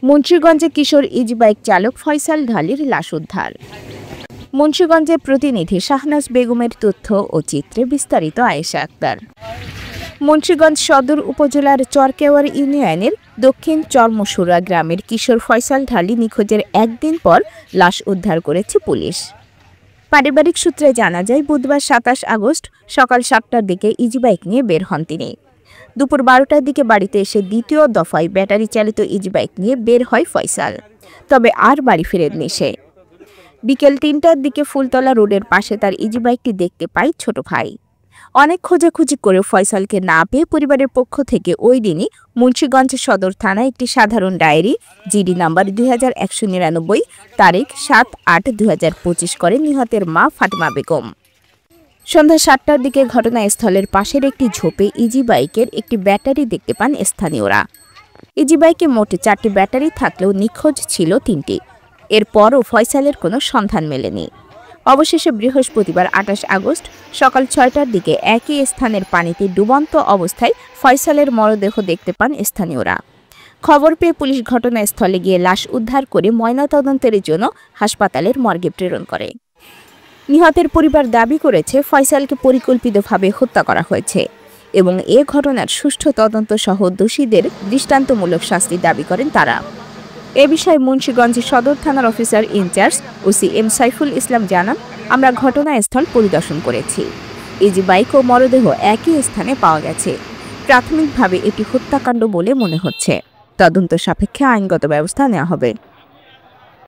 মুন্সিগঞ্জে কিশোর easy bike চালক ফয়সাল ঢালির লাশ উদ্ধার। মুন্সিগঞ্জের প্রতিনিধি শাহনাজ বেগমের তথ্য ও চিত্রে বিস্তারিত আয়েশা আক্তার। মুন্সিগঞ্জ সদর উপজেলার চরকেওয়ার ইউনিয়নের দক্ষিণ চরমসুরা গ্রামের কিশোর ফয়সাল ঢালি নিখোঁজের একদিন পর লাশ উদ্ধার করেছে পুলিশ। পারিবারিক সূত্রে জানা যায়, বুধবার ২৭ আগস্ট সকাল ৭টার দিকে ইজি বাইক নিয়ে বের হন তিনি। দুপুর ১২টার দিকে বাড়িতে এসে দ্বিতীয় দফায় ব্যাটারি চালিত ইজি বাইক নিয়ে বের হয় ফয়সাল, তবে আর বাড়ি ফেরেননি সে। বিকেল ৩টার দিকে ফুলতলা রোডের পাশে তার ইজি বাইকটি দেখতে পায় ছোট ভাই। অনেক খোঁজাখুঁজি করে ফয়সালকে না পেয়ে পরিবারের পক্ষ থেকে ওই দিনই মুন্সিগঞ্জ সদর থানায় একটি সাধারণ ডায়েরি জিডি নাম্বার 2199 তারিখ ৭/৮/২০২৫ করে নিহতের মা ফাতেমা বেগম। সন্ধ্যা ৭টার দিকে ঘটনাস্থলের পাশের একটি ঝোপে ইজি বাইকের একটি ব্যাটারি দেখতে পান স্থানীয়রা। ইজি বাইকে মোট ৪টি ব্যাটারি থাকলেও নিখোঁজ ছিল ৩টি। এরপরও ফয়সালের কোনো সন্ধান মেলেনি। অবশেষে বৃহস্পতিবার ২৮ আগস্ট সকাল ৬টার দিকে একই স্থানের পানিতে ডুবন্ত অবস্থায় ফয়সালের মরদেহ দেখতে পান স্থানীয়রা। খবর পেয়ে পুলিশ ঘটনাস্থলে গিয়ে লাশ উদ্ধার করে ময়নাতদন্তের জন্য হাসপাতালের মর্গে প্রেরণ করে। নিহতের পরিবার দাবি করেছে ফয়সালকে পরিকল্পিতভাবে হত্যা করা হয়েছে এবং এ ঘটনার সুষ্ঠু তদন্ত সহ দোষীদের দৃষ্টান্তমূলক শাস্তি দাবি করেন তারা। এ বিষয়ে মুন্সিগঞ্জ সদর থানার officer in-charge OC M Saiful Islam জানান, আমরা ঘটনাস্থল পরিদর্শন করেছি। ইজি বাইক ও মরদেহ একই স্থানে পাওয়া গেছে। প্রাথমিকভাবে এটি হত্যাকাণ্ড বলে মনে হচ্ছে। তদন্ত সাপেক্ষে আইনগত ব্যবস্থা নেওয়া হবে।